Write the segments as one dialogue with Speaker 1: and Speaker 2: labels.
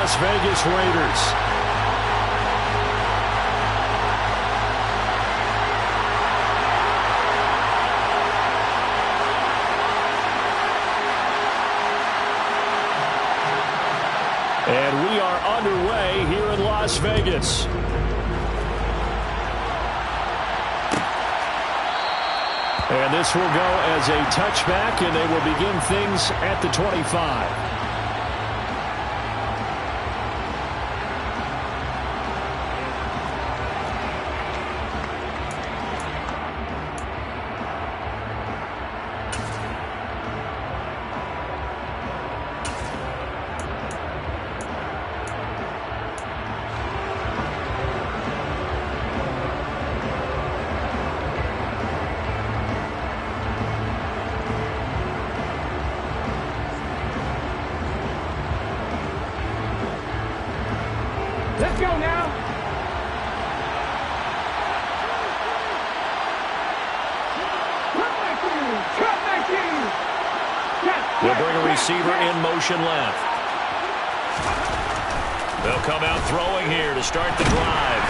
Speaker 1: Las Vegas Raiders. And we are underway here in Las Vegas. And this will go as a touchback, and they will begin things at the 25.
Speaker 2: Let's go now.
Speaker 1: We'll bring a receiver in motion left. They'll come out throwing here to start the drive.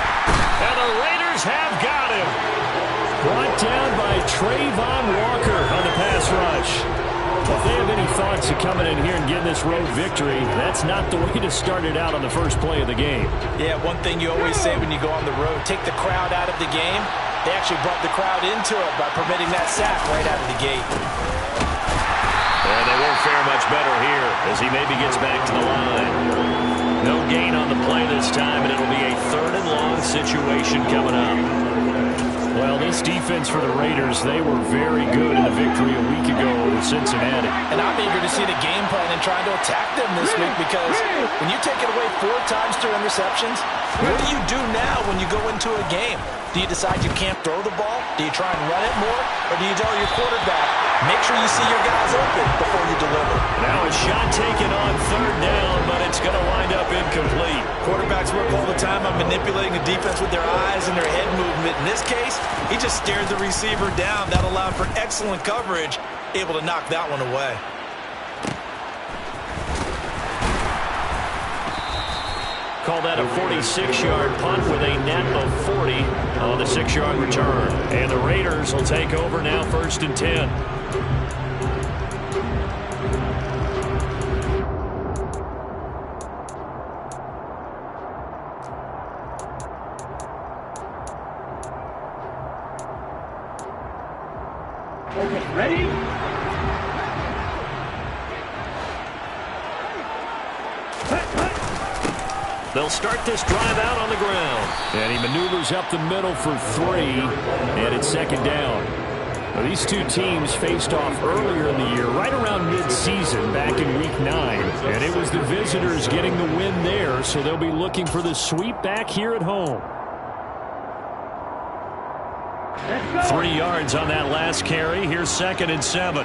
Speaker 1: And the Raiders have got him. Brought down by Trayvon Walker on the pass rush. If they have any thoughts of coming in here and getting this road victory, that's not the way to start it out on the first play of the game.
Speaker 3: Yeah, one thing you always say when you go on the road, take the crowd out of the game. They actually brought the crowd into it by permitting that sack right out of the gate.
Speaker 1: And they won't fare much better here as he maybe gets back to the line. No gain on the play this time, and it'll be a 3rd and long situation coming up. Well, this defense for the Raiders, they were very good in the victory a week ago over Cincinnati.
Speaker 3: And I'm eager to see the game plan and trying to attack them this week, because when you take it away 4 times through interceptions, what do you do now when you go into a game? Do you decide you can't throw the ball? Do you try and run it more? Or do you tell your quarterback, make sure you see your guys open before you deliver?
Speaker 1: Now a shot taken on 3rd down, but it's going to wind up incomplete.
Speaker 3: Quarterbacks work all the time on manipulating the defense with their eyes and their head movement. In this case, he just stared the receiver down. That allowed for excellent coverage, able to knock that one away.
Speaker 1: Call that a 46-yard punt with a net of 40 on the 6-yard return. And the Raiders will take over now, 1st and 10.
Speaker 2: Okay, ready?
Speaker 1: They'll start this drive out on the ground. And he maneuvers up the middle for 3, and it's 2nd down. Now, these two teams faced off earlier in the year, right around mid-season, back in Week 9. And it was the visitors getting the win there, so they'll be looking for the sweep back here at home. 3 yards on that last carry. Here's 2nd and 7.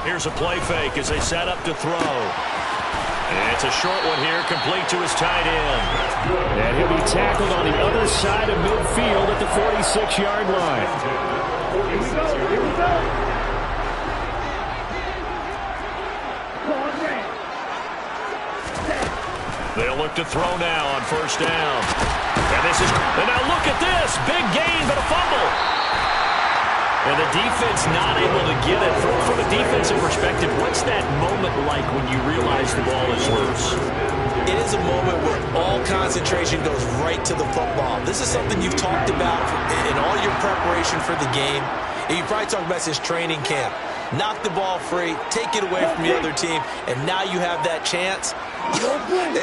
Speaker 1: Here's a play fake as they set up to throw. And it's a short one here, complete to his tight end. And he'll be tackled on the other side of midfield at the 46-yard line.
Speaker 2: Here we go, here we go.
Speaker 1: They'll look to throw now on 1st down. And now look at this. Big gain, but a fumble. And the defense not able to get it. From a defensive perspective, what's that moment like when you realize the ball is loose?
Speaker 3: It is a moment where all concentration goes right to the football. This is something you've talked about in all your preparation for the game. And you probably talked about since training camp. Knock the ball free, take it away from the other team, and now you have that chance.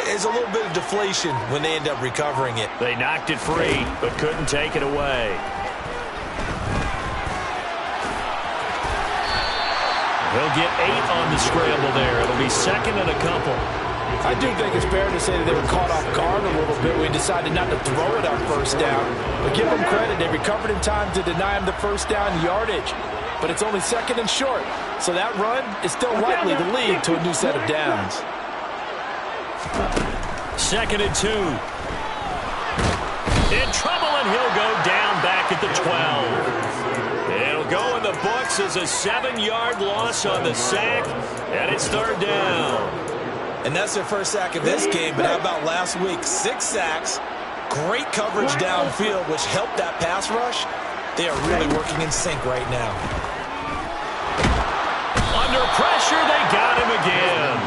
Speaker 3: There's a little bit of deflation when they end up recovering it.
Speaker 1: They knocked it free, but couldn't take it away. They'll get 8 on the scramble there. It'll be 2nd and a couple.
Speaker 3: I do think it's fair to say that they were caught off guard a little bit when we decided not to throw it on 1st down. But give them credit. They recovered in time to deny him the 1st down yardage. But it's only 2nd and short. So that run is still likely to lead to a new set of downs.
Speaker 1: 2nd and 2. In trouble and he'll go down back at the 12. It'll go in the books as a 7-yard loss on the sack, and it's third down.
Speaker 3: And that's their first sack of this game, but how about last week? 6 sacks, great coverage downfield, which helped that pass rush. They are really working in sync right now.
Speaker 1: Under pressure, they got him again.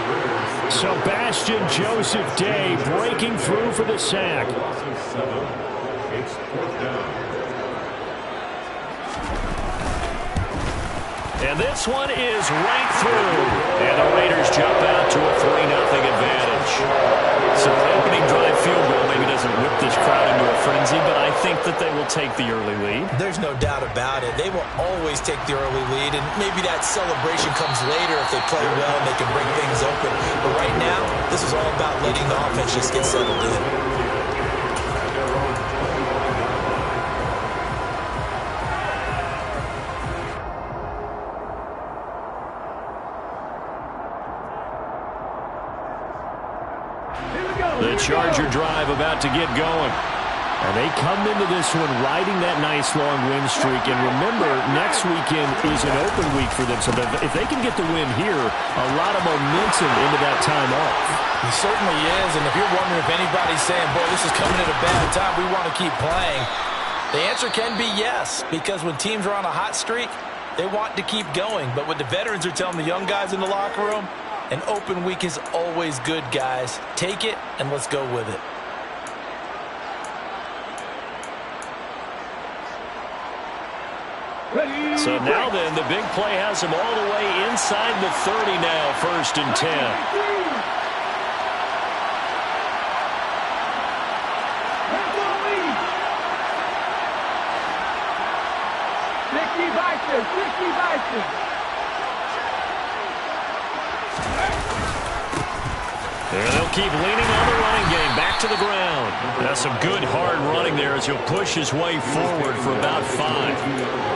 Speaker 1: Sebastian Joseph Day breaking through for the sack. And this one is right through. And the Raiders jump out to a 3-0 advantage. So the opening drive field goal maybe doesn't whip this crowd into a frenzy, but I think that they will take the early lead.
Speaker 3: There's no doubt about it. They will always take the early lead, and maybe that celebration comes later if they play well and they can break things open. But right now, this is all about letting the offense just get settled in.
Speaker 1: The Charger drive about to get going. And they come into this one riding that nice long win streak. And remember, next weekend is an open week for them. So if they can get the win here, a lot of momentum into that time off.
Speaker 4: He certainly is. And if you're wondering if anybody's saying, boy, this is coming at a bad time, we want to keep playing, the answer can be yes. Because when teams are on a hot streak, they want to keep going. But what the veterans are telling the young guys in the locker room, an open week is always good, guys. Take it, and let's go with it.
Speaker 1: So now then, the big play has him all the way inside the 30 now, 1st and 10. And they'll keep leaning on the running game. Back to the ground. That's some good hard running there as he'll push his way forward for about 5.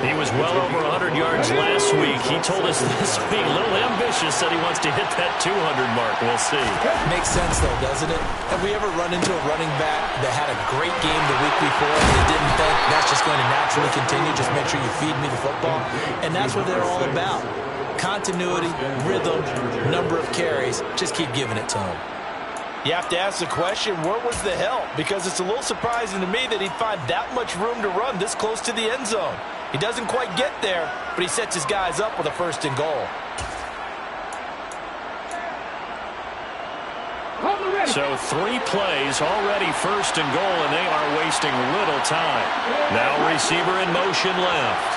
Speaker 1: He was well over 100 yards last week. He told us this week, a little ambitious, said he wants to hit that 200 mark. We'll see.
Speaker 3: Makes sense, though, doesn't it? Have we ever run into a running back that had a great game the week before and they didn't think that's just going to naturally continue? Just make sure you feed me the football. And that's what they're all about. Continuity, rhythm, number of carries. Just keep giving it to him.
Speaker 4: You have to ask the question, where was the help? Because it's a little surprising to me that he'd find that much room to run this close to the end zone. He doesn't quite get there, but he sets his guys up with a 1st and goal.
Speaker 1: So 3 plays already 1st and goal, and they are wasting little time. Now receiver in motion left.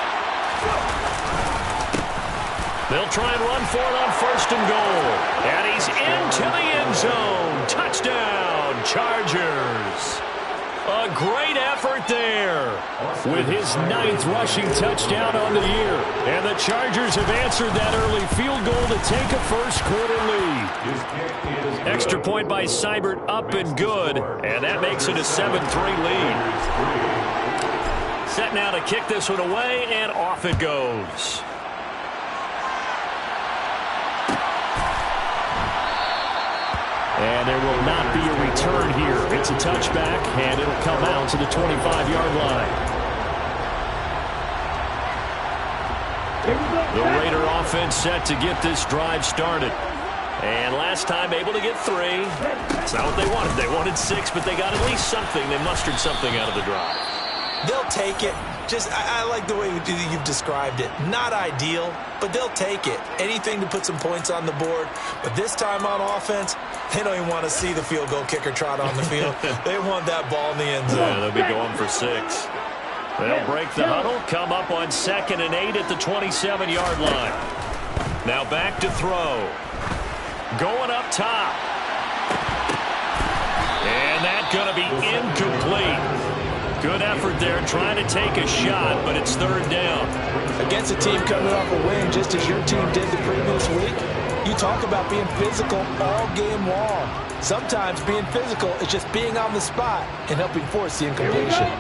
Speaker 1: They'll try and run for it on 1st and goal. And he's into the end zone. Touchdown, Chargers. A great effort there with his 9th rushing touchdown on the year. And the Chargers have answered that early field goal to take a 1st quarter lead. Extra point by Seibert up and good. And that makes it a 7-3 lead. Set now to kick this one away, and off it goes. And there will not be a return here. It's a touchback, and it'll come out to the 25-yard line. The Raider offense set to get this drive started. And last time able to get 3. That's not what they wanted. They wanted 6, but they got at least something. They mustered something out of the drive.
Speaker 3: They'll take it. I like the way you've described it. Not ideal, but they'll take it. Anything to put some points on the board. But this time on offense, they don't even want to see the field goal kicker trot on the field. They want that ball in the end zone.
Speaker 1: Yeah, they'll be going for 6. They'll break the huddle, come up on 2nd and 8 at the 27-yard line. Now back to throw. Going up top. And that's going to be incomplete. Good effort there, trying to take a shot, but it's 3rd down.
Speaker 3: Against a team coming off a win, just as your team did the previous week, you talk about being physical all game long. Sometimes being physical is just being on the spot and helping force the incompletion.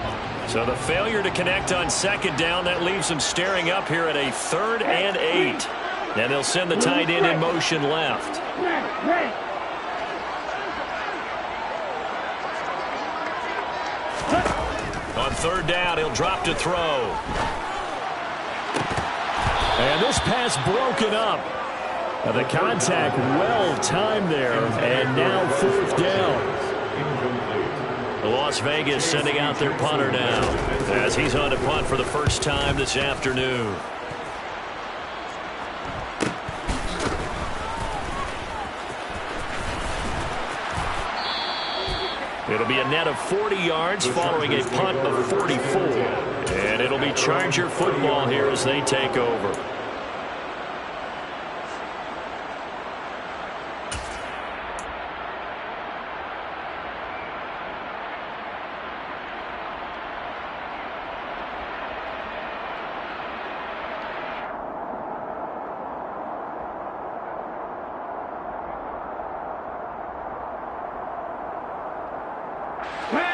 Speaker 1: So the failure to connect on 2nd down, that leaves them staring up here at a 3rd and 8. And they'll send the tight end in motion left. On third down, he'll drop to throw. And this pass broken up. The contact well timed there, and now fourth down. Las Vegas sending out their punter now as he's on to punt for the first time this afternoon. It'll be a net of 40 yards following a punt of 44. And it'll be Charger football here as they take over.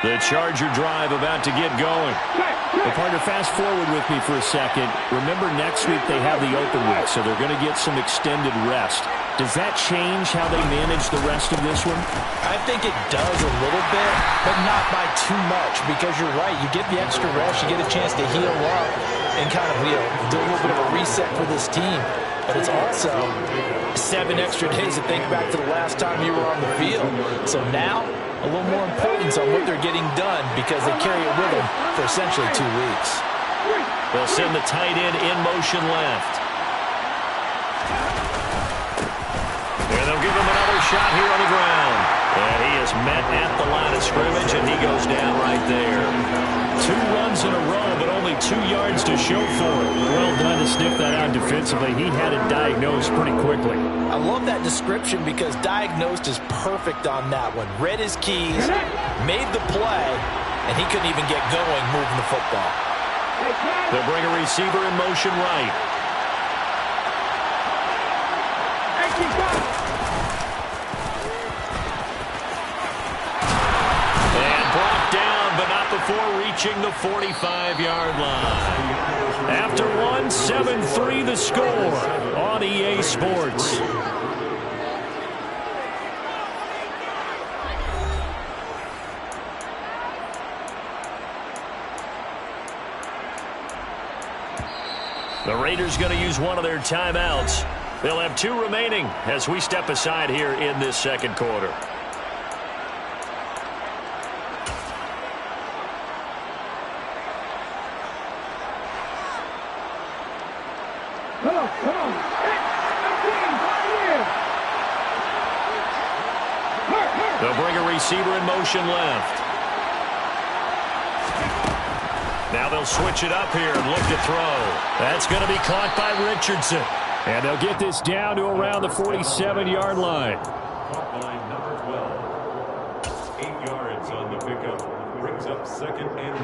Speaker 1: The Charger drive about to get going. Well, partner, fast forward with me for a second. Remember, next week they have the open week, so they're going to get some extended rest. Does that change how they manage the rest of this one?
Speaker 4: I think it does a little bit, but not by too much, because you're right. You get the extra rest, you get a chance to heal up and kind of, do a little bit of a reset for this team. But it's also 7 extra days to think back to the last time you were on the field. So now, a little more importance on what they're getting done because they carry it with them for essentially 2 weeks.
Speaker 1: They'll send the tight end in motion left. And they'll give him another shot here on the ground. And he is met at the line of scrimmage, and he goes down right there. 2 runs in a row, but only 2 yards to show for it. Well done to sniff that out defensively. He had it diagnosed pretty quickly.
Speaker 4: I love that description because diagnosed is perfect on that one. Read his keys, made the play, and he couldn't even get going moving the football.
Speaker 1: They'll bring a receiver in motion right. And brought down, but not before reaching the 45-yard line. After 1, 7-3 the score on EA Sports. The Raiders going to use one of their timeouts. They'll have 2 remaining as we step aside here in this second quarter. They'll bring a receiver in motion left. Now they'll switch it up here and look to throw. That's going to be caught by Richardson. And they'll get this down to around the 47-yard line.
Speaker 5: Number 12. 8 yards on the pickup. Brings up 2nd and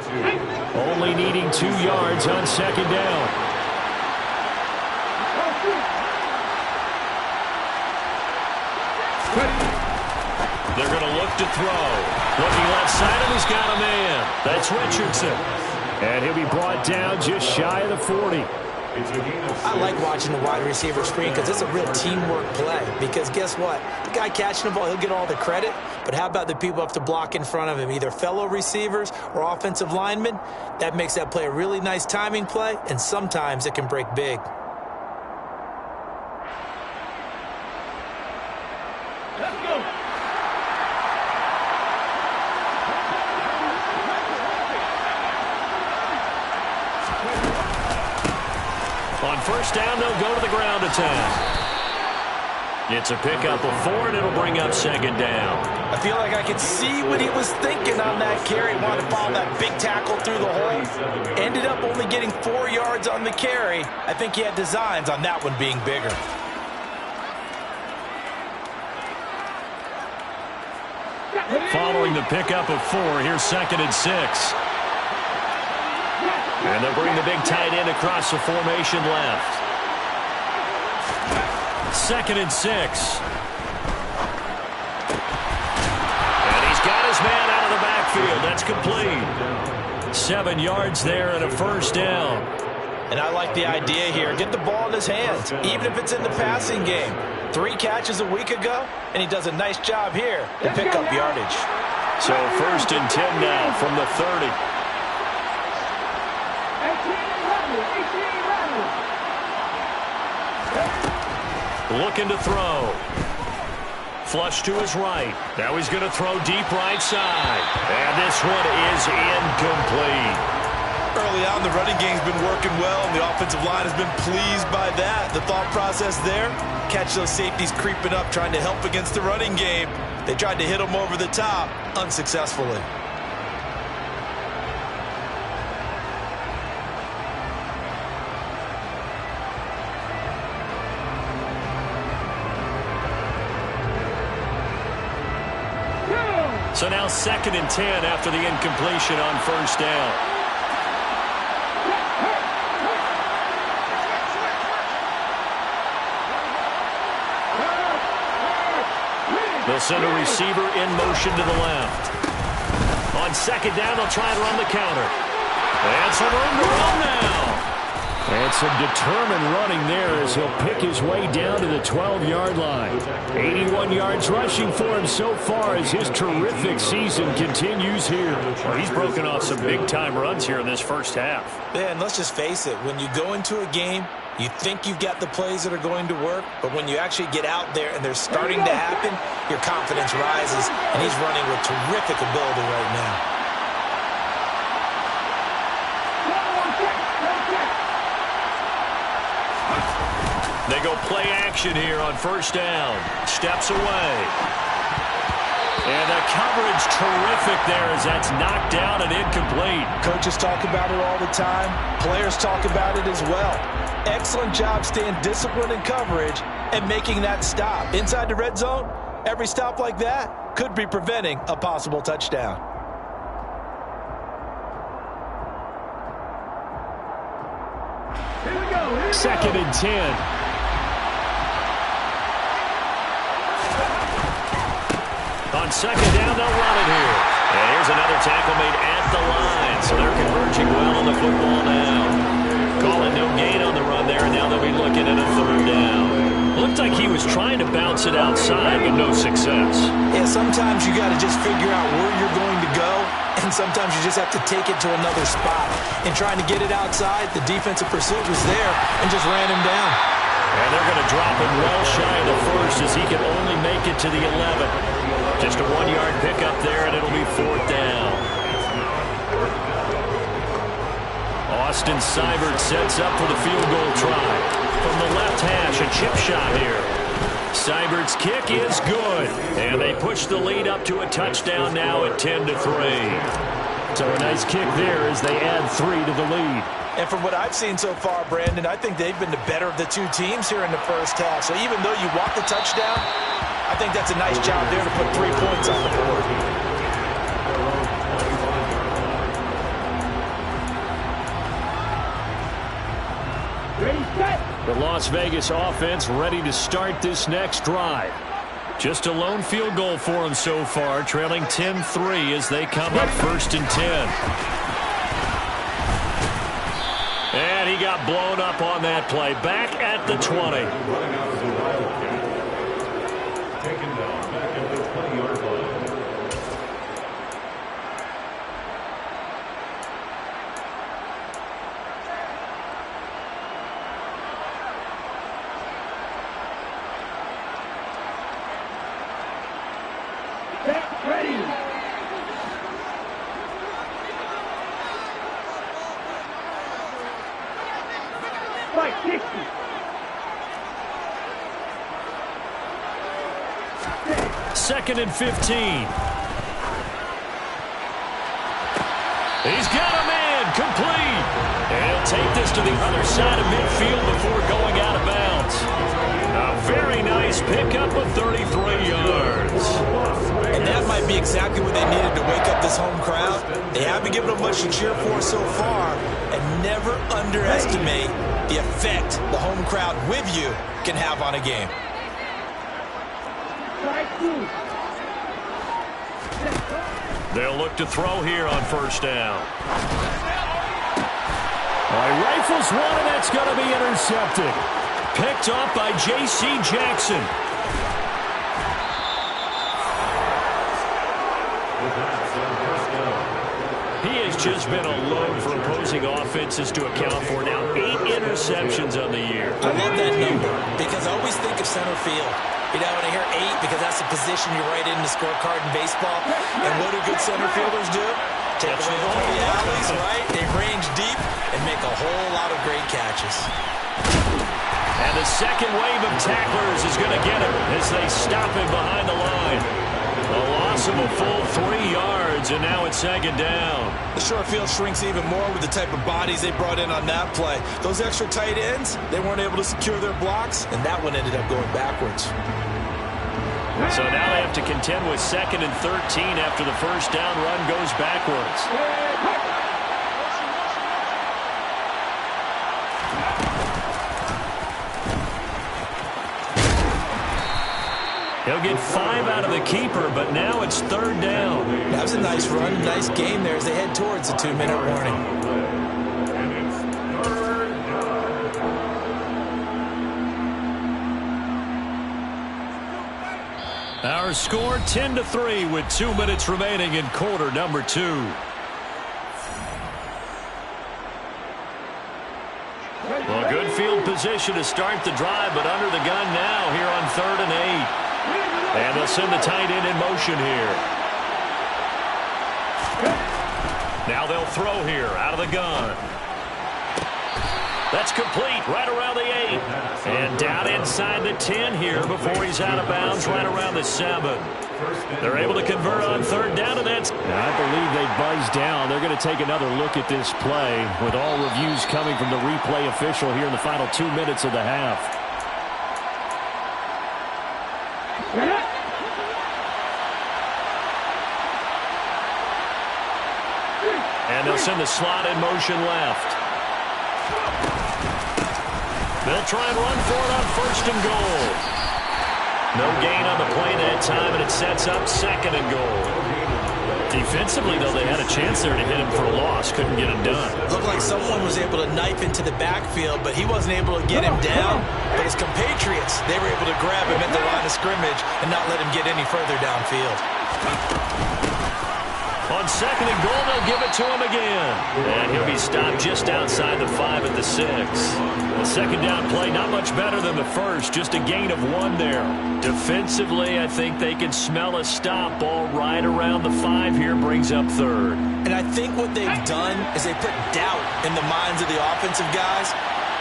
Speaker 5: 2.
Speaker 1: Only needing 2 yards on 2nd down. They're going to look to throw. Looking left side, and he's got a man. That's Richardson. And he'll be brought down just shy of the 40.
Speaker 3: I like watching the wide receiver screen because it's a real teamwork play. Because guess what? The guy catching the ball, he'll get all the credit. But how about the people up to block in front of him, either fellow receivers or offensive linemen? That makes that play a really nice timing play, and sometimes it can break big.
Speaker 1: On first down, they'll go to the ground attack. It's a pickup of 4, and it'll bring up 2nd down.
Speaker 4: I feel like I could see what he was thinking on that carry. Wanted to follow that big tackle through the hole. Ended up only getting 4 yards on the carry. I think he had designs on that one being bigger.
Speaker 1: Following the pickup of 4, here's 2nd and 6. And they'll bring the big tight end across the formation left. 2nd and 6. And he's got his man out of the backfield. That's complete. 7 yards there and a first down.
Speaker 4: And I like the idea here. Get the ball in his hands, even if it's in the passing game. 3 catches a week ago, and he does a nice job here to pick up yardage.
Speaker 1: So 1st and 10 now from the 30. Looking to throw. Flush to his right. Now he's going to throw deep right side. And this one is incomplete.
Speaker 3: Early on, the running game's been working well, and the offensive line has been pleased by that. The thought process there, catch those safeties creeping up, trying to help against the running game. They tried to hit him over the top, unsuccessfully.
Speaker 1: So now 2nd and 10 after the incompletion on first down. They'll send a receiver in motion to the left. On 2nd down, they'll try and run the counter. And some room to run now. And some determined running there as he'll pick his way down to the 12-yard line. 81 yards rushing for him so far as his terrific season continues here. Well, he's broken off some big-time runs here in this first half.
Speaker 3: Yeah, and let's just face it, when you go into a game, you think you've got the plays that are going to work, but when you actually get out there and they're starting to happen, your confidence rises, and he's running with terrific ability right now.
Speaker 1: They go play action here on first down. Steps away. And the coverage terrific there as that's knocked down and incomplete.
Speaker 4: Coaches talk about it all the time. Players talk about it as well. Excellent job staying disciplined in coverage and making that stop. Inside the red zone, every stop like that could be preventing a possible touchdown.
Speaker 2: Here we go.
Speaker 1: 2nd and 10. On 2nd down, they'll run it here. And here's another tackle made at the line. So they're converging well on the football now. Calling no gain on the run there, and now they'll be looking at a 3rd down. Looked like he was trying to bounce it outside, but no success.
Speaker 4: Yeah, sometimes you got to just figure out where you're going to go, and sometimes you just have to take it to another spot. And trying to get it outside, the defensive pursuit was there and just ran him down.
Speaker 1: And they're going to drop him well shy of the 1st as he can only make it to the 11th. Just a 1-yard pickup there, and it'll be 4th down. Austin Seibert sets up for the field goal try. From the left hash, a chip shot here. Seibert's kick is good. And they push the lead up to a touchdown now at 10-3. So a nice kick there as they add 3 to the lead.
Speaker 4: And from what I've seen so far, Brandon, I think they've been the better of the two teams here in the first half. So even though you want the touchdown, I think that's a nice job there to put 3 points on the board.
Speaker 2: Ready, set.
Speaker 1: The Las Vegas offense ready to start this next drive. Just a lone field goal for them so far, trailing 10-3 as they come up 1st and 10. And he got blown up on that play. Back at the 20.
Speaker 5: Taken down back at the 20-yard line.
Speaker 2: Set. Ready. Right, 60.
Speaker 1: 2nd and 15. He's got a man complete. And he'll take this to the other side of midfield before going out of bounds. A very nice pickup of 33 yards.
Speaker 3: And that might be exactly what they needed to wake up this home crowd. They haven't given them much to cheer for so far, and never underestimate the effect the home crowd with you can have on a game.
Speaker 1: They'll look to throw here on first down. He rifles one, and that's going to be intercepted. Picked off by J.C. Jackson. He has just been a load for opposing offenses to account for. Now 8 interceptions on the year.
Speaker 4: I love that number because I always think of center field. You know, when I hear 8, because that's the position you write in the scorecard in baseball. And what do good center fielders do? Take away all the alleys, right? They range deep and make a whole lot of great catches.
Speaker 1: And the second wave of tacklers is going to get him as they stop him behind the line. A loss of a full 3 yards, and now it's second down.
Speaker 3: The short field shrinks even more with the type of bodies they brought in on that play. Those extra tight ends, they weren't able to secure their blocks, and that one ended up going backwards.
Speaker 1: So now they have to contend with 2nd and 13 after the first down run goes backwards. He'll get 5 out of the keeper, but now it's 3rd down.
Speaker 3: That was a nice run, nice game there as they head towards the 2-minute warning.
Speaker 5: And it's 3rd down.
Speaker 1: Our score 10-3 with 2 minutes remaining in quarter number 2. Well, good field position to start the drive, but under the gun now here on 3rd and 8. And they'll send the tight end in motion here. Now they'll throw here out of the gun. That's complete right around the 8. And down inside the 10 here before he's out of bounds right around the 7. They're able to convert on 3rd down, and that's... I believe they buzzed down. They're going to take another look at this play with all reviews coming from the replay official here in the final 2 minutes of the half. And they'll send the slot in motion left. They'll try and run for it on 1st and goal. No gain on the play that time, and it sets up 2nd and goal. Defensively, though, they had a chance there to hit him for a loss. Couldn't get it done.
Speaker 3: Looked like someone was able to knife into the backfield, but he wasn't able to get him down. But his compatriots, they were able to grab him at the line of scrimmage and not let him get any further downfield.
Speaker 1: On 2nd and goal, they'll give it to him again. And he'll be stopped just outside the 5 at the 6. The 2nd down play, not much better than the first. Just a gain of 1 there. Defensively, I think they can smell a stop. Ball right around the 5 here brings up 3rd.
Speaker 3: And I think what they've done is they put doubt in the minds of the offensive guys.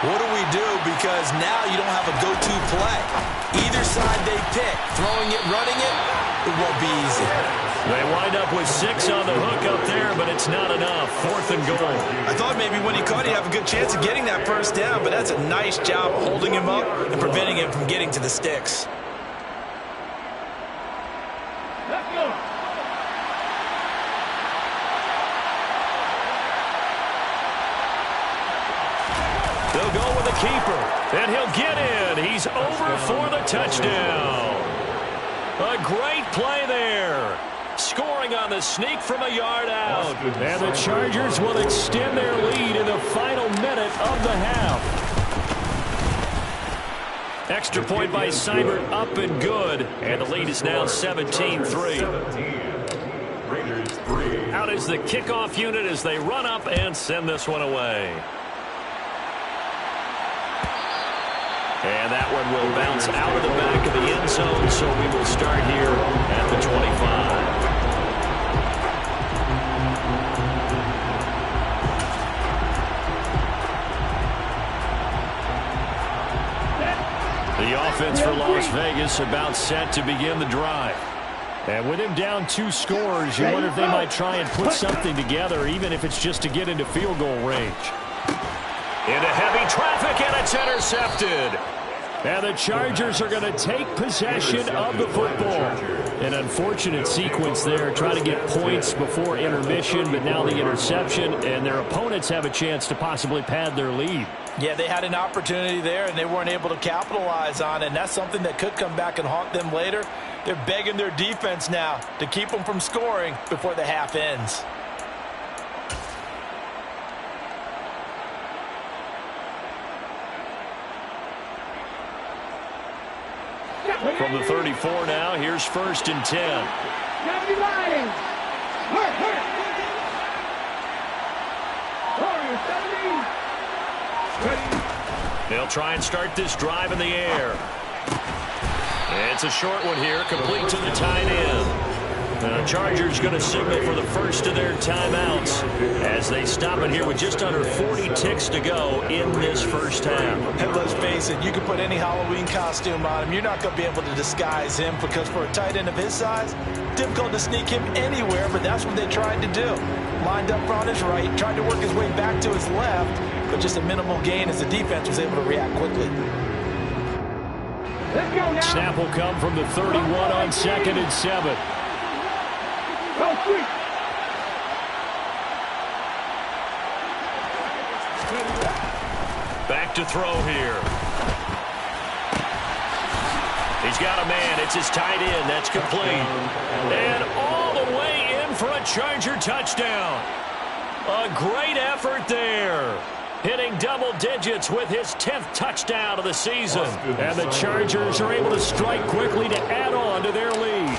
Speaker 3: What do we do? Because now you don't have a go-to play. Either side they pick, throwing it, running it, it won't be easy.
Speaker 1: They wind up with 6 on the hook up there, but it's not enough. 4th and goal.
Speaker 3: I thought maybe when he caught, he'd have a good chance of getting that first down, but that's a nice job holding him up and preventing him from getting to the sticks.
Speaker 2: Let's go.
Speaker 1: They'll go with the keeper, and he'll get in. He's over for the touchdown. A great play there. Scoring on the sneak from a yard out. And the Chargers will extend their lead in the final minute of the half. Extra point by Seibert, up and good. And the lead is now 17-3.
Speaker 5: Raiders 3.
Speaker 1: Out is the kickoff unit as they run up and send this one away. And that one will bounce out of the back of the end zone, so we will start here at the 25. The offense for Las Vegas about set to begin the drive. And with him down 2 scores, you wonder if they might try and put something together, even if it's just to get into field goal range. Into heavy traffic, and it's intercepted. And the Chargers are going to take possession of the football. An unfortunate sequence there, trying to get points before intermission, but now the interception, and their opponents have a chance to possibly pad their lead.
Speaker 4: Yeah, they had an opportunity there, and they weren't able to capitalize on it, and that's something that could come back and haunt them later. They're begging their defense now to keep them from scoring before the half ends.
Speaker 1: From the 34 now, here's 1st and 10. They'll try and start this drive in the air. It's a short one here, complete to the tight end. The Chargers going to signal for the first of their timeouts as they stop it here with just under 40 ticks to go in this first half.
Speaker 4: And let's face it, you can put any Halloween costume on him. You're not going to be able to disguise him because for a tight end of his size, difficult to sneak him anywhere, but that's what they tried to do. Lined up on his right, tried to work his way back to his left, but just a minimal gain as the defense was able to react quickly.
Speaker 2: Let's go now.
Speaker 1: Snap will come from the 31 on 2nd and 7.
Speaker 2: Go sweep.
Speaker 1: Back to throw here. He's got a man. It's his tight end. That's complete. And all the way in for a Charger touchdown. A great effort there. Hitting double digits with his 10th touchdown of the season. And the Chargers are able to strike quickly to add on to their lead.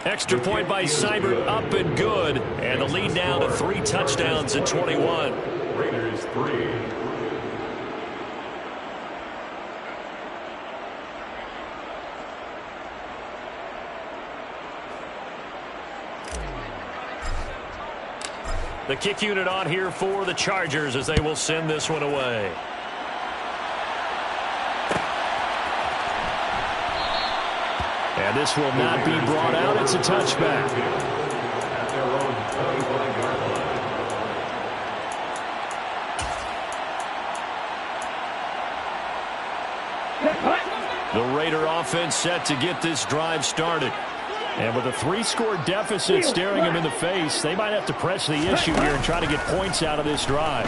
Speaker 1: Extra point by Seibert, up and good. And the lead now to 3 touchdowns at 21.
Speaker 5: Raiders 3.
Speaker 1: The kick unit on here for the Chargers as they will send this one away. And this will not be brought out. It's a touchback.
Speaker 5: At their own 25-yard line.
Speaker 1: The Raider offense set to get this drive started. And with a 3-score deficit staring them in the face, they might have to press the issue here and try to get points out of this drive.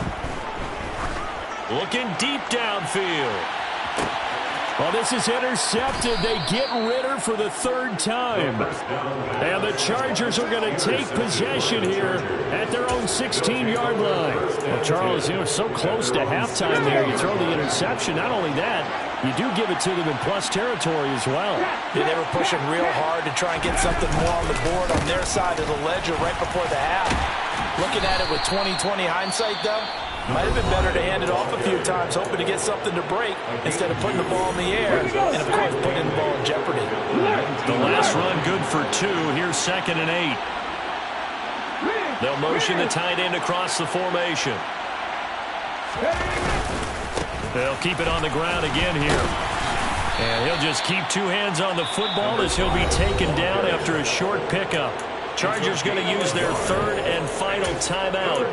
Speaker 1: Looking deep downfield. Well, this is intercepted. They get Ritter for the 3rd time. And the Chargers are going to take possession here at their own 16-yard line. Well, Charles, you know, so close to halftime there. You throw the interception. Not only that, you do give it to them in plus territory as well.
Speaker 4: Yeah, they were pushing real hard to try and get something more on the board on their side of the ledger right before the half. Looking at it with 20/20 hindsight, though, might have been better to hand it off a few times, hoping to get something to break instead of putting the ball in the air and, of course, putting the ball in jeopardy.
Speaker 1: The last run good for 2. Here's 2nd and 8. They'll motion the tight end across the formation. They'll keep it on the ground again here. And he'll just keep 2 hands on the football as he'll be taken down after a short pickup. Chargers going to use their 3rd and final timeout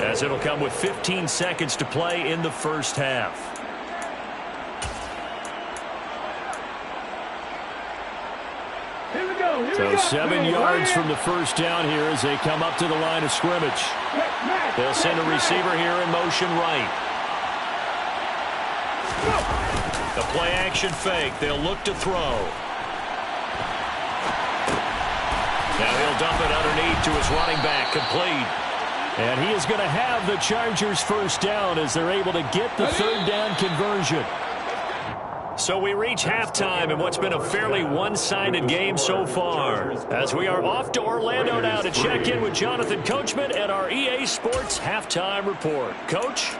Speaker 1: as it'll come with 15 seconds to play in the first half. So 7 yards from the first down here as they come up to the line of scrimmage. They'll send a receiver here in motion right. The play action fake. They'll look to throw. Now he'll dump it underneath to his running back, complete. And he is going to have the Chargers first down as they're able to get the 3rd down conversion. So we reach halftime in what's been a fairly one-sided game so far. As we are off to Orlando now to check in with Jonathan Coachman at our EA Sports Halftime Report. Coach?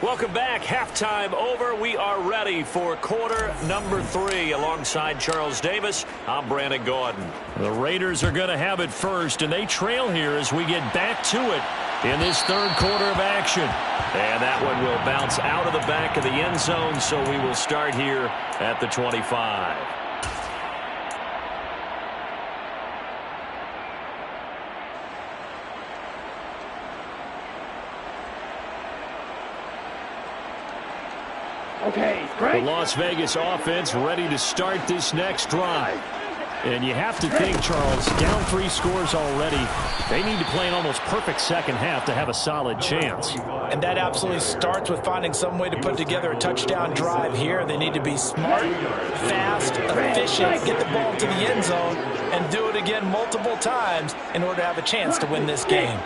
Speaker 1: Welcome back. Halftime over. We are ready for quarter number 3. Alongside Charles Davis, I'm Brandon Gordon. The Raiders are going to have it first, and they trail here as we get back to it in this 3rd quarter of action. And that one will bounce out of the back of the end zone, so we will start here at the 25.
Speaker 2: Okay, great.
Speaker 1: The Las Vegas offense ready to start this next drive. And you have to think, Charles, down 3 scores already. They need to play an almost perfect second half to have a solid chance.
Speaker 4: And that absolutely starts with finding some way to put together a touchdown drive here. They need to be smart, fast, efficient, get the ball to the end zone, and do it again multiple times in order to have a chance to win this game.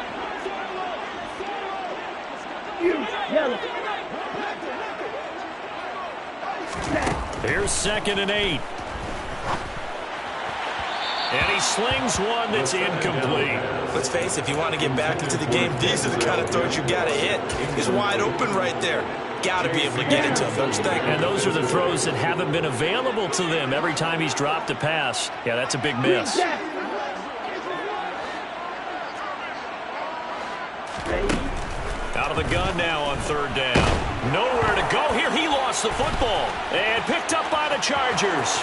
Speaker 1: Here's 2nd and 8. And he slings one that's incomplete.
Speaker 3: Let's face it, if you want to get back into the game, these are the kind of throws you got to hit. He's wide open right there. Got to be able to get it to him, don't you think?
Speaker 1: And those are the throws that haven't been available to them every time he's dropped a pass. Yeah, that's a big miss. Out of the gun now on third down. Nowhere to go here. He lost the football. And picked up by the Chargers.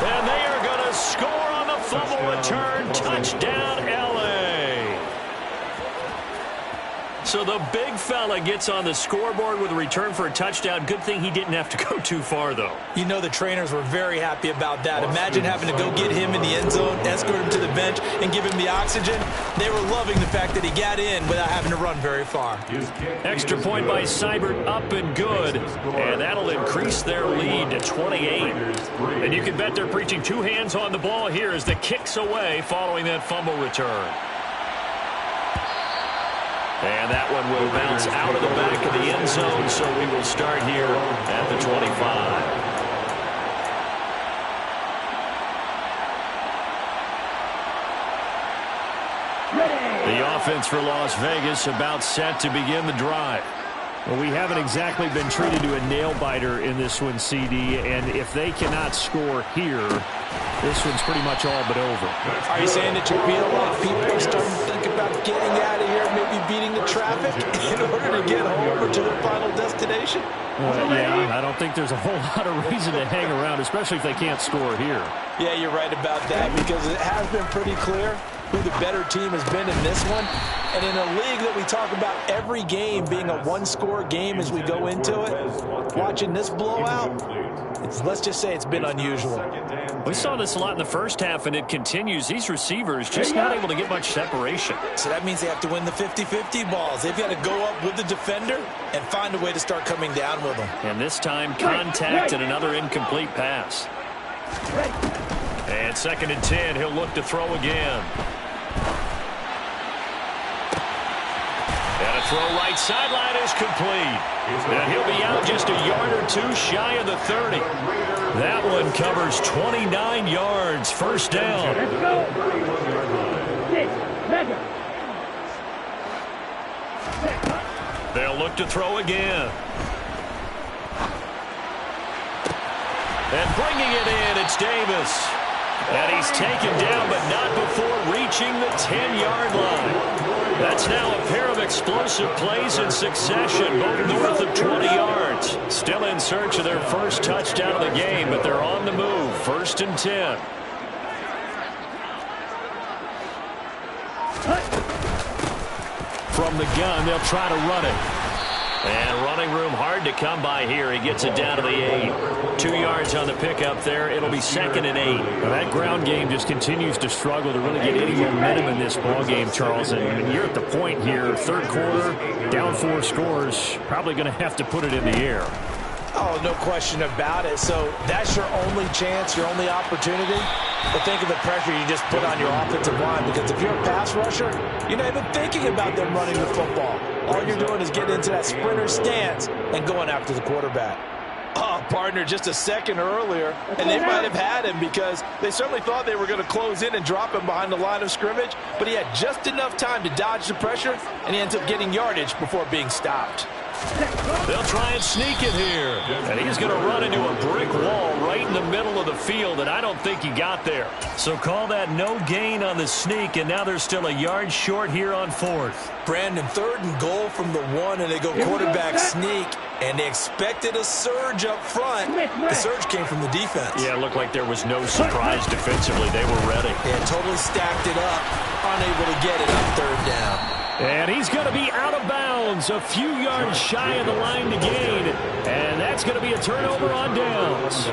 Speaker 1: And they are going to score on the fumble return. Touchdown, L.A. So the big fella gets on the scoreboard with a return for a touchdown. Good thing he didn't have to go too far, though.
Speaker 3: You know the trainers were very happy about that. Imagine having to go get him in the end zone, escort him to the bench, and give him the oxygen. They were loving the fact that he got in without having to run very far.
Speaker 1: Extra point by Seibert, up and good. And that'll increase their lead to 28. And you can bet they're preaching two hands on the ball here as the kick's away following that fumble return. And that one will bounce out of the back of the end zone, so we will start here at the 25. The offense for Las Vegas about set to begin the drive. Well, we haven't exactly been treated to a nail-biter in this one, CD, and if they cannot score here, this one's pretty much all but over.
Speaker 3: Are you saying that you feel like people are starting to think about getting out of here, maybe beating the traffic in order to get home or to the final destination?
Speaker 1: Yeah, I don't think there's a whole lot of reason to hang around, especially if they can't score here.
Speaker 3: Yeah, you're right about that, because it has been pretty clear who the better team has been in this one. And in a league that we talk about every game being a one-score game as we go into it, watching this blowout, let's just say it's been unusual.
Speaker 1: We saw this a lot in the first half, and it continues. These receivers just not able to get much separation.
Speaker 3: So that means they have to win the 50-50 balls. They've got to go up with the defender and find a way to start coming down with them.
Speaker 1: And this time, contact and another incomplete pass. And 2nd and 10, he'll look to throw again. And a throw right sideline is complete. And he'll be out just a yard or two shy of the 30. That one covers 29 yards. First down.
Speaker 2: Let's go.
Speaker 1: They'll look to throw again. And bringing it in, it's Davis. And he's taken down, but not before reaching the 10-yard line. That's now a pair of explosive plays in succession, both north of 20 yards. Still in search of their first touchdown of the game, but they're on the move. 1st and 10. From the gun, they'll try to run it. And running room hard to come by here. He gets it down to the 8. 2 yards on the pickup there. It'll be 2nd and 8. Well, that ground game just continues to struggle to really get any momentum in this ball game, Charles. And you're at the point here, third quarter, down 4 scores, probably going to have to put it in the air.
Speaker 3: Oh, no question about it. So that's your only chance, your only opportunity. But think of the pressure you just put on your offensive line, because if you're a pass rusher, you're not even thinking about them running the football. All you're doing is getting into that sprinter stance and going after the quarterback. Oh, partner, just a second earlier, and they might have had him because they certainly thought they were going to close in and drop him behind the line of scrimmage, but he had just enough time to dodge the pressure, and he ends up getting yardage before being stopped.
Speaker 1: They'll try and sneak it here. And he's going to run into a brick wall right in the middle of the field, and I don't think he got there. So call that no gain on the sneak, and now they're still a yard short here on 4th.
Speaker 3: Brandon, 3rd and goal from the 1, and they go quarterback sneak, and they expected a surge up front. The surge came from the defense.
Speaker 1: Yeah, it looked like there was no surprise defensively. They were ready.
Speaker 3: Yeah, totally stacked it up, unable to get it on 3rd down.
Speaker 1: And he's going to be out of bounds, a few yards shy of the line to gain. And that's going to be a turnover on downs.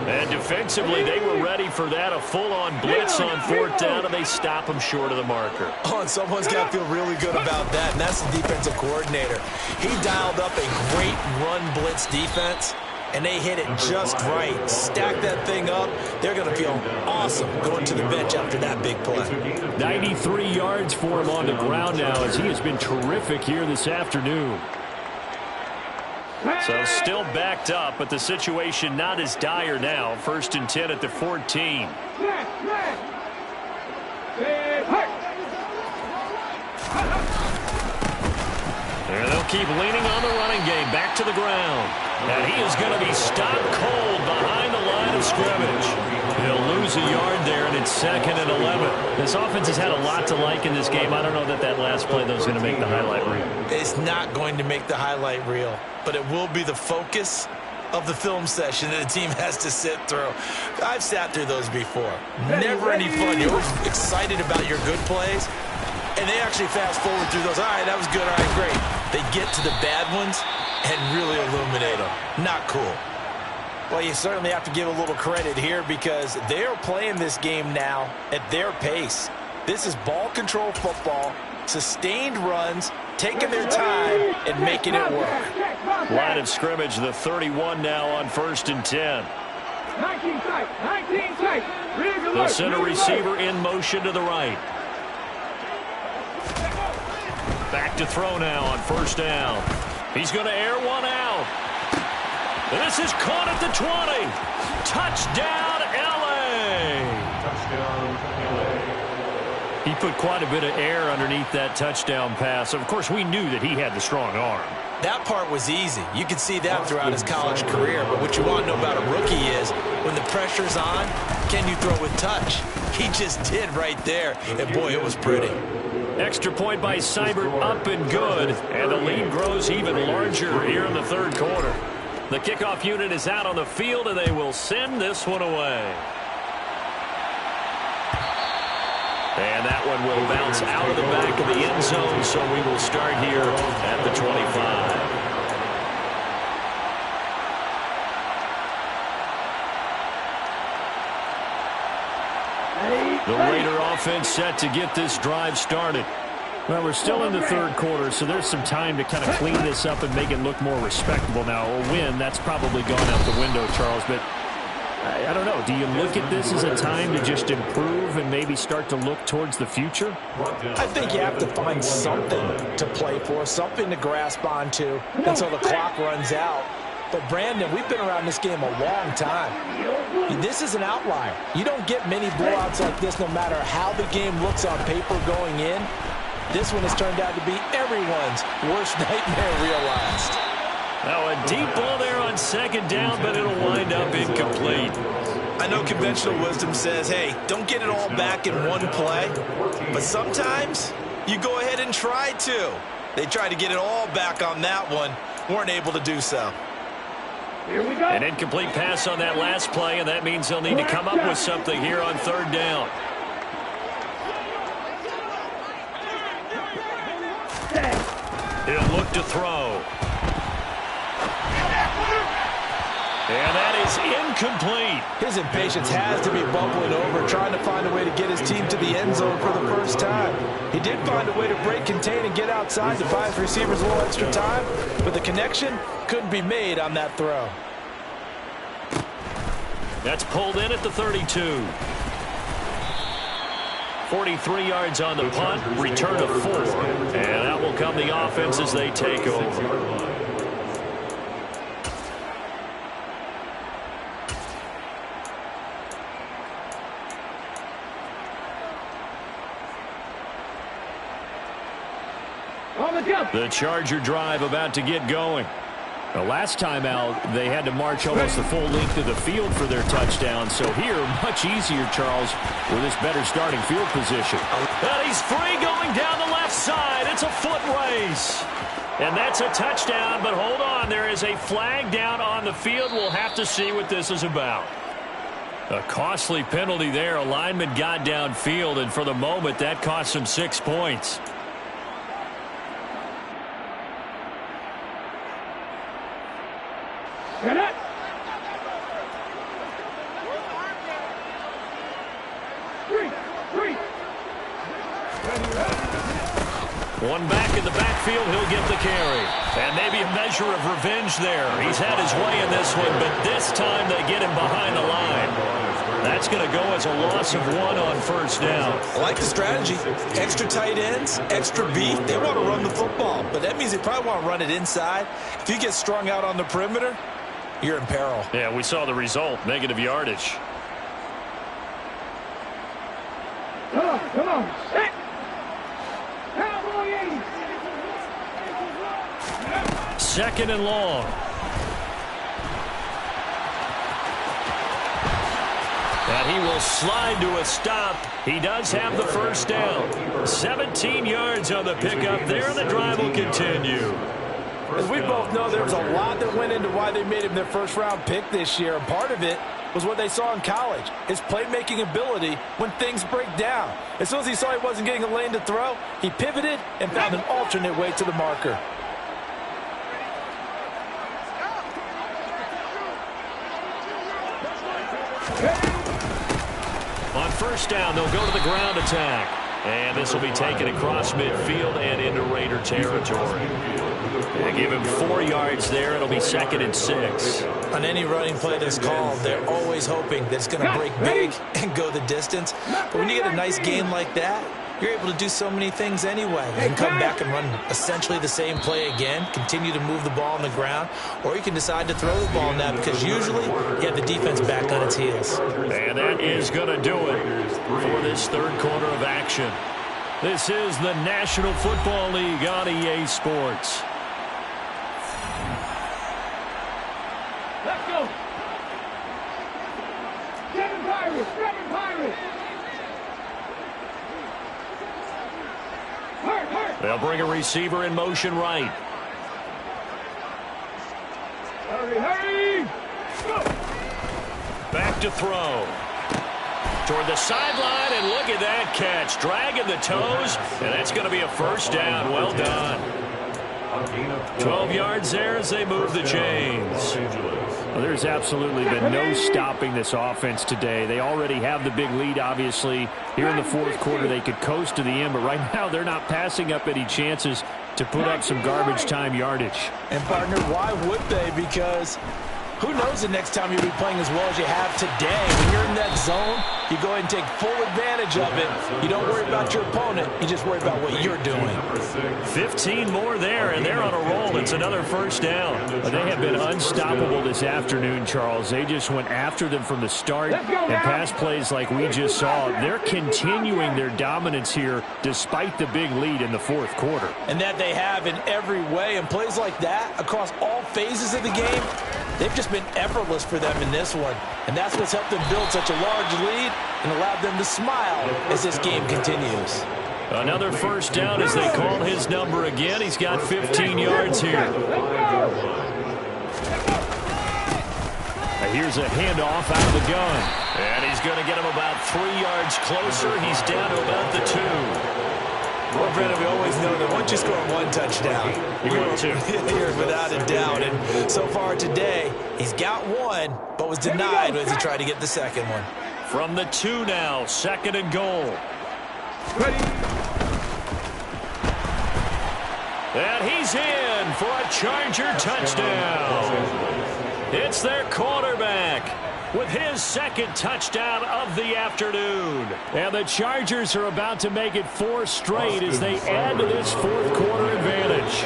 Speaker 1: And defensively, they were ready for that, a full-on blitz on 4th down, and they stop him short of the marker.
Speaker 3: Oh, and someone's got to feel really good about that, and that's the defensive coordinator. He dialed up a great run blitz defense, and they hit it just right. Stack that thing up. They're going to feel awesome going to the bench after that big play.
Speaker 1: 93 yards for him on the ground now, as he has been terrific here this afternoon. So still backed up, but the situation not as dire now. 1st and 10 at the 14. And they'll keep leaning on the running game. Back to the ground. And he is going to be stopped cold behind the line of scrimmage. He'll lose a yard there, and it's 2nd and 11. This offense has had a lot to like in this game. I don't know that last play, though, is going to make the highlight reel.
Speaker 3: It's not going to make the highlight reel, but it will be the focus of the film session that the team has to sit through. I've sat through those before. Never any fun. You're always excited about your good plays, and they actually fast forward through those. All right, that was good. All right, great. They get to the bad ones and really illuminate them. Not cool.
Speaker 4: Well, you certainly have to give a little credit here because they are playing this game now at their pace. This is ball control football, sustained runs, taking their time and making it work.
Speaker 1: Line of scrimmage, the 31 now on 1st and 10.
Speaker 2: 19 tight, 19 tight.
Speaker 1: The center receiver in motion to the right. Back to throw now on 1st down. He's going to air one out. And this is caught at the 20. Touchdown, L.A. He put quite a bit of air underneath that touchdown pass. Of course, we knew that he had the strong arm.
Speaker 3: That part was easy. You could see that throughout his college career. But what you want to know about a rookie is when the pressure's on, can you throw with touch? He just did right there. And, boy, it was pretty.
Speaker 1: Extra point by Seibert, up and good. And the lead grows even larger here in the 3rd quarter. The kickoff unit is out on the field, and they will send this one away. And that one will bounce out of the back of the end zone, so we will start here at the 25. The Raider offense set to get this drive started. Well, we're still in the 3rd quarter, so there's some time to kind of clean this up and make it look more respectable. Now, a win, that's probably gone out the window, Charles, but I don't know. Do you look at this as a time to just improve and maybe start to look towards the future?
Speaker 4: I think you have to find something to play for, something to grasp onto until the clock runs out. But, Brandon, we've been around this game a long time. This is an outlier. You don't get many blowouts like this no matter how the game looks on paper going in. This one has turned out to be everyone's worst nightmare realized.
Speaker 1: Now, a deep ball there on 2nd down, but it'll wind up incomplete.
Speaker 3: I know conventional wisdom says, hey, don't get it all back in one play. But sometimes you go ahead and try to. They tried to get it all back on that one. Weren't able to do so.
Speaker 2: Here we go.
Speaker 1: An incomplete pass on that last play, and that means they'll need to come up with something here on 3rd down. He'll look to throw. And that is incomplete.
Speaker 4: His impatience has to be bubbling over, trying to find a way to get his team to the end zone for the first time. He did find a way to break, contain, and get outside to buy his receivers a little extra time, but the connection couldn't be made on that throw.
Speaker 1: That's pulled in at the 32. 43 yards on the punt, return of 4. And out will come the offense as they take over. The Charger drive about to get going. The last time out, they had to march almost the full length of the field for their touchdown. So here, much easier, Charles, with this better starting field position. And he's free going down the left side. It's a foot race. And that's a touchdown, but hold on. There is a flag down on the field. We'll have to see what this is about. A costly penalty there. A lineman got downfield, and for the moment, that cost him 6 points.
Speaker 2: Get it. Three.
Speaker 1: One back in the backfield, he'll get the carry. And maybe a measure of revenge there. He's had his way in this one, but this time they get him behind the line. That's going to go as a loss of 1 on 1st down.
Speaker 3: I like the strategy. Extra tight ends, extra beef. They want to run the football, but that means they probably want to run it inside. If you get strung out on the perimeter, you're in peril.
Speaker 1: Yeah, we saw the result, negative yardage.
Speaker 2: Come on. Set. Cowboy 80.
Speaker 1: Second and long. And he will slide to a stop. He does have the first down. 17 yards on the pickup there, and the drive will continue.
Speaker 4: As we both know, there's a lot that went into why they made him their first-round pick this year. And part of it was what they saw in college, his playmaking ability when things break down. As soon as he saw he wasn't getting a lane to throw, he pivoted and found an alternate way to the marker.
Speaker 1: On first down, they'll go to the ground attack. And this will be taken across midfield and into Raider territory. They give him 4 yards there. It'll be 2nd and 6.
Speaker 3: On any running play that's called, they're always hoping that it's going to break big and go the distance. But when you get a nice gain like that, you're able to do so many things anyway. You can come back and run essentially the same play again, continue to move the ball on the ground, or you can decide to throw the ball now because usually you have the defense back on its heels.
Speaker 1: And that is going to do it for this third quarter of action. This is the National Football League on EA Sports.
Speaker 2: Let's go. Seven Pirates.
Speaker 1: They'll bring a receiver in motion right.
Speaker 2: Hurry. Go.
Speaker 1: Back to throw. Toward the sideline, and look at that catch. Dragging the toes, and that's going to be a first down. Well done. 12 yards there as they move the chains.
Speaker 6: Well, there's absolutely been no stopping this offense today. They already have the big lead, obviously. Here in the fourth quarter, they could coast to the end, but right now they're not passing up any chances to put up some garbage time yardage.
Speaker 4: And, partner, why would they? Because who knows the next time you'll be playing as well as you have today. When you're in that zone, you go ahead and take full advantage of it. You don't worry about your opponent. You just worry about what you're doing.
Speaker 1: 15 more there, and they're on a roll. It's another first down.
Speaker 6: They have been unstoppable this afternoon, Charles. They just went after them from the start, and pass plays like we just saw. They're continuing their dominance here despite the big lead in the fourth quarter.
Speaker 4: And that they have in every way. And plays like that across all phases of the game, they've just been effortless for them in this one. And that's what's helped them build such a large lead and allowed them to smile as this game continues.
Speaker 1: Another first down as they call his number again. He's got 15 yards here. Here's a handoff out of the gun. And he's going to get him about 3 yards closer. He's down to about the 2.
Speaker 3: Well, Brennan, we always know that once you score one touchdown, you're without a doubt. And so far today, he's got one, but was denied as he tried to get the second one.
Speaker 1: From the 2 now, 2nd and goal. And he's in for a Charger touchdown. It's their quarterback with his second touchdown of the afternoon. And the Chargers are about to make it 4 straight as they add to this fourth quarter advantage.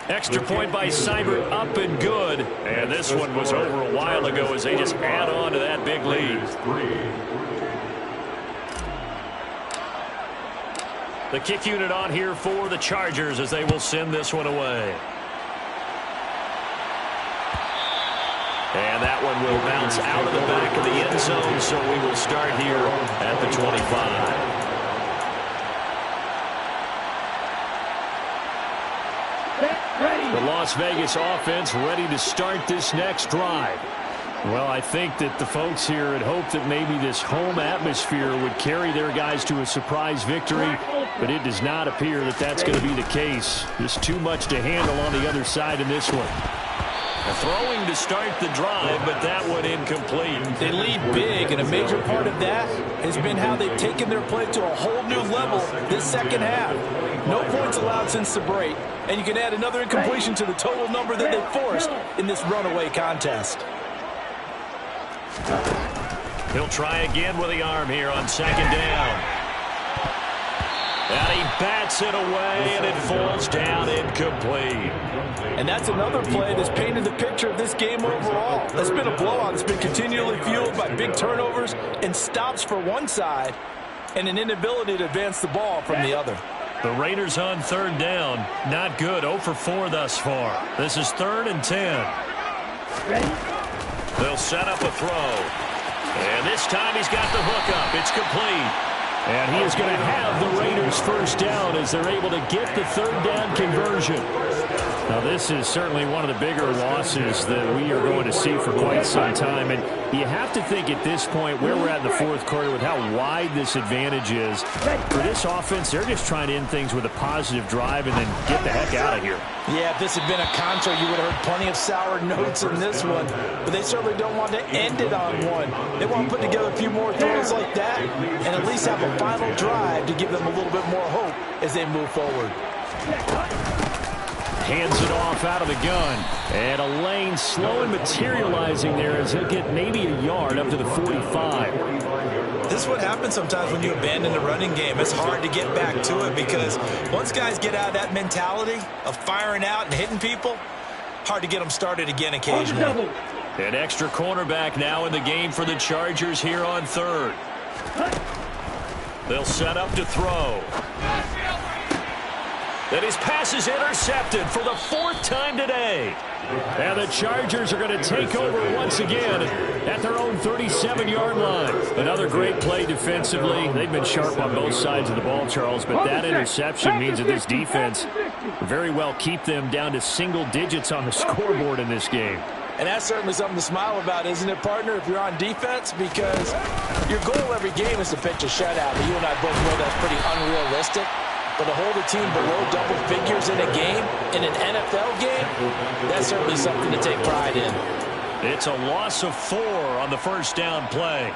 Speaker 1: Extra point by Seibert, up and good. And this one was over a while ago as they just add on to that big lead. The kick unit on here for the Chargers as they will send this one away. And that one will bounce out of the back of the end zone, so we will start here at the 25. The Las Vegas offense ready to start this next drive.
Speaker 6: Well, I think that the folks here had hoped that maybe this home atmosphere would carry their guys to a surprise victory, but it does not appear that that's going to be the case. Just too much to handle on the other side in this one.
Speaker 1: Throwing to start the drive, but that one incomplete.
Speaker 4: They lead big, and a major part of that has been how they've taken their play to a whole new level this second half. No points allowed since the break, and you can add another incompletion to the total number that they forced in this runaway contest.
Speaker 1: He'll try again with the arm here on 2nd down. And he bats it away, and it falls down incomplete.
Speaker 4: And that's another play that's painted the picture of this game overall. It's been a blowout. It's been continually fueled by big turnovers and stops for one side and an inability to advance the ball from the other.
Speaker 1: The Raiders on third down. Not good. 0 for 4 thus far. This is 3rd and 10. They'll set up a throw. And this time he's got the hook up. It's complete. And he is going to have the Raiders first down as they're able to get the third down conversion. Now, this is certainly one of the bigger losses that we are going to see for quite some time. And you have to think at this point where we're at in the fourth quarter with how wide this advantage is. For this offense, they're just trying to end things with a positive drive and then get the heck out of here.
Speaker 4: Yeah, if this had been a concert, you would have heard plenty of sour notes in this one. But they certainly don't want to end it on one. They want to put together a few more throws like that and at least have a final drive to give them a little bit more hope as they move forward.
Speaker 1: Hands it off out of the gun. And a lane slow and materializing there as he'll get maybe a yard up to the 45.
Speaker 3: This is what happens sometimes when you abandon the running game. It's hard to get back to it because once guys get out of that mentality of firing out and hitting people, hard to get them started again occasionally.
Speaker 1: An extra cornerback now in the game for the Chargers here on third. They'll set up to throw. And his pass is intercepted for the 4th time today. And the Chargers are going to take over once again at their own 37-yard line. Another great play defensively. They've been sharp on both sides of the ball, Charles, but that interception means that this defense very well keep them down to single digits on the scoreboard in this game.
Speaker 4: And that's certainly something to smile about, isn't it, partner, if you're on defense? Because your goal every game is to pitch a shutout. But you and I both know that's pretty unrealistic. But to hold a team below double figures in a game, in an NFL game, that's certainly something to take pride in.
Speaker 1: It's a loss of 4 on the first down play.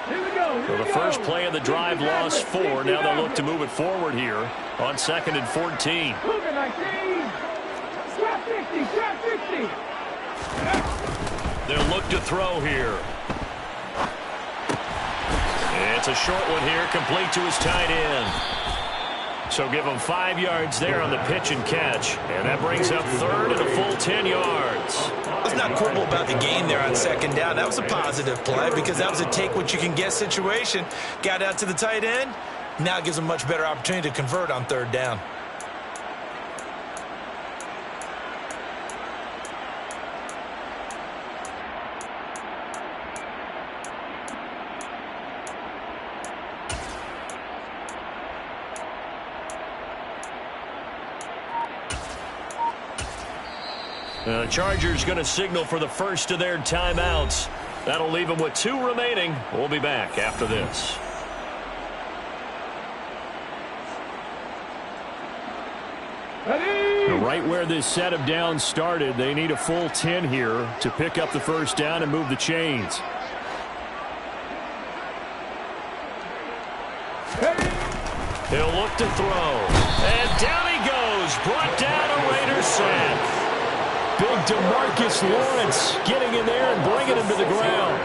Speaker 1: So the first play of the drive lost 4. Now they'll look to move it forward here on 2nd and 14. They'll look to throw here. It's a short one here, complete to his tight end. So give him 5 yards there on the pitch and catch. And that brings up third and a full 10 yards.
Speaker 3: Let's not quibble about the gain there on 2nd down. That was a positive play because that was a take-what-you-can-get situation. Got out to the tight end. Now it gives them a much better opportunity to convert on 3rd down.
Speaker 1: The Chargers going to signal for the first of their timeouts. That'll leave them with 2 remaining. We'll be back after this. Right where this set of downs started, they need a full 10 here to pick up the first down and move the chains. He'll look to throw. And down he goes. Brought down a Raiders sack. Big DeMarcus Lawrence getting in there and bringing him to the ground.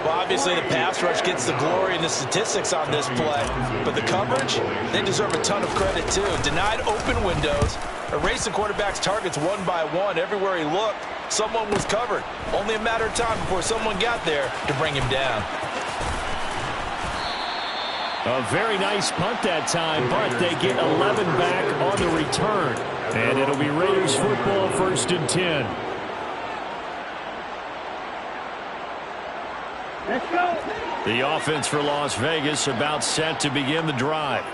Speaker 4: Well, obviously the pass rush gets the glory and the statistics on this play. But the coverage, they deserve a ton of credit too. Denied open windows, erased the quarterback's targets one by one. Everywhere he looked, someone was covered. Only a matter of time before someone got there to bring him down.
Speaker 1: A very nice punt that time, but they get 11 back on the return. And it'll be Raiders football, 1st and 10.
Speaker 2: Let's go.
Speaker 1: The offense for Las Vegas about set to begin the drive.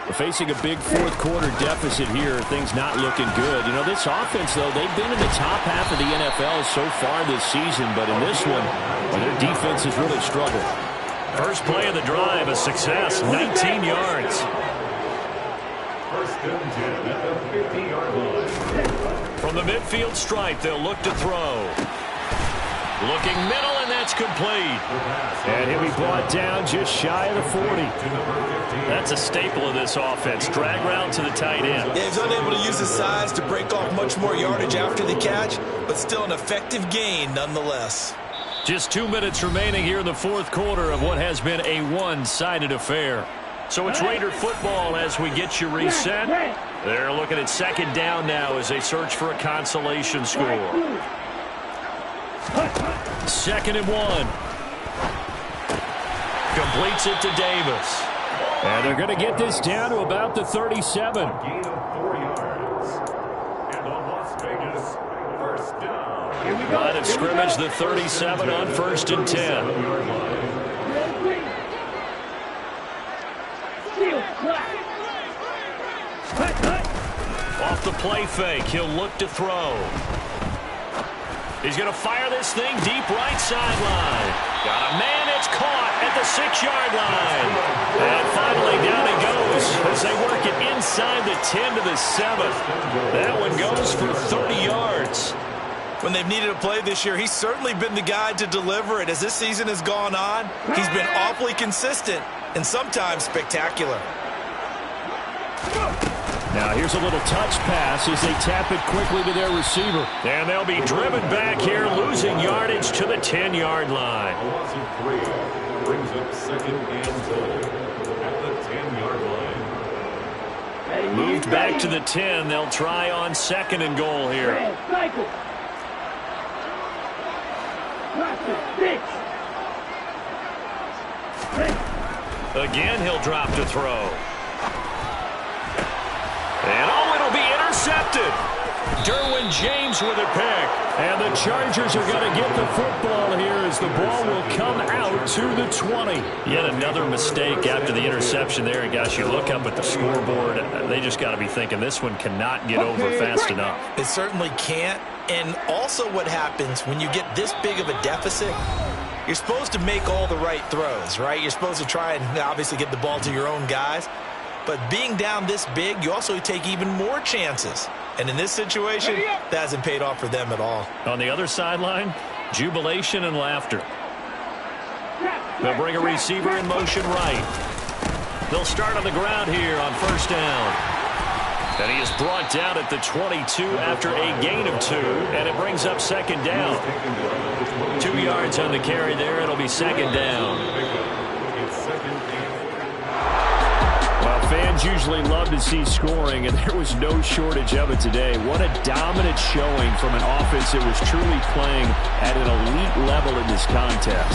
Speaker 1: We're facing a big fourth quarter deficit here. Things not looking good. You know, this offense, though, they've been in the top half of the NFL so far this season. But in this one, well, their defense has really struggled. First play of the drive, a success, 19 yards.
Speaker 5: 1st and 10 at the 50-yard line.
Speaker 1: From the midfield stripe, they'll look to throw. Looking middle, and that's complete. And he'll be brought down just shy of the 40. That's a staple of this offense. Drag route to the tight end.
Speaker 3: Yeah, he's unable to use his size to break off much more yardage after the catch, but still an effective gain nonetheless.
Speaker 1: Just 2 minutes remaining here in the fourth quarter of what has been a one-sided affair. So it's Raider football as we get you reset. They're looking at second down now as they search for a consolation score. 2nd and 1. Completes it to Davis.
Speaker 6: And they're going to get this down to about the 37.
Speaker 5: Gain of 4 yards. And the Las Vegas first down.
Speaker 1: Line of scrimmage, the 37 on 1st and 10. Off the play fake, he'll look to throw. He's going to fire this thing deep right sideline. Got a man, it's caught at the 6-yard line. And finally down he goes as they work it inside the 10 to the 7. That one goes for 30 yards.
Speaker 3: When they've needed a play this year, he's certainly been the guy to deliver it. As this season has gone on, he's been awfully consistent and sometimes spectacular.
Speaker 6: Now here's a little touch pass as they tap it quickly to their receiver.
Speaker 1: And they'll be driven back here, losing yardage to the 10-yard line.
Speaker 5: Loss of 3 brings up 2nd and goal at the 10-yard line.
Speaker 1: Moved back to the 10. They'll try on 2nd and goal here. Again, he'll drop to throw. And oh, it'll be intercepted. Derwin James with a pick.
Speaker 6: And the Chargers are going to get the football here as the ball will come out to the 20.
Speaker 1: Yet another mistake after the interception there. And guys, you look up at the scoreboard, they just got to be thinking this one cannot get over fast enough.
Speaker 3: It certainly can't. And also what happens when you get this big of a deficit, you're supposed to make all the right throws, right? You're supposed to try and obviously get the ball to your own guys. But being down this big, you also take even more chances. And in this situation, that hasn't paid off for them at all.
Speaker 1: On the other sideline, jubilation and laughter. They'll bring a receiver in motion right. They'll start on the ground here on 1st down. And he is brought down at the 22 after a gain of 2. And it brings up 2nd down. 2 yards on the carry there. It'll be 2nd down.
Speaker 6: Fans usually love to see scoring, and there was no shortage of it today. What a dominant showing from an offense that was truly playing at an elite level in this contest.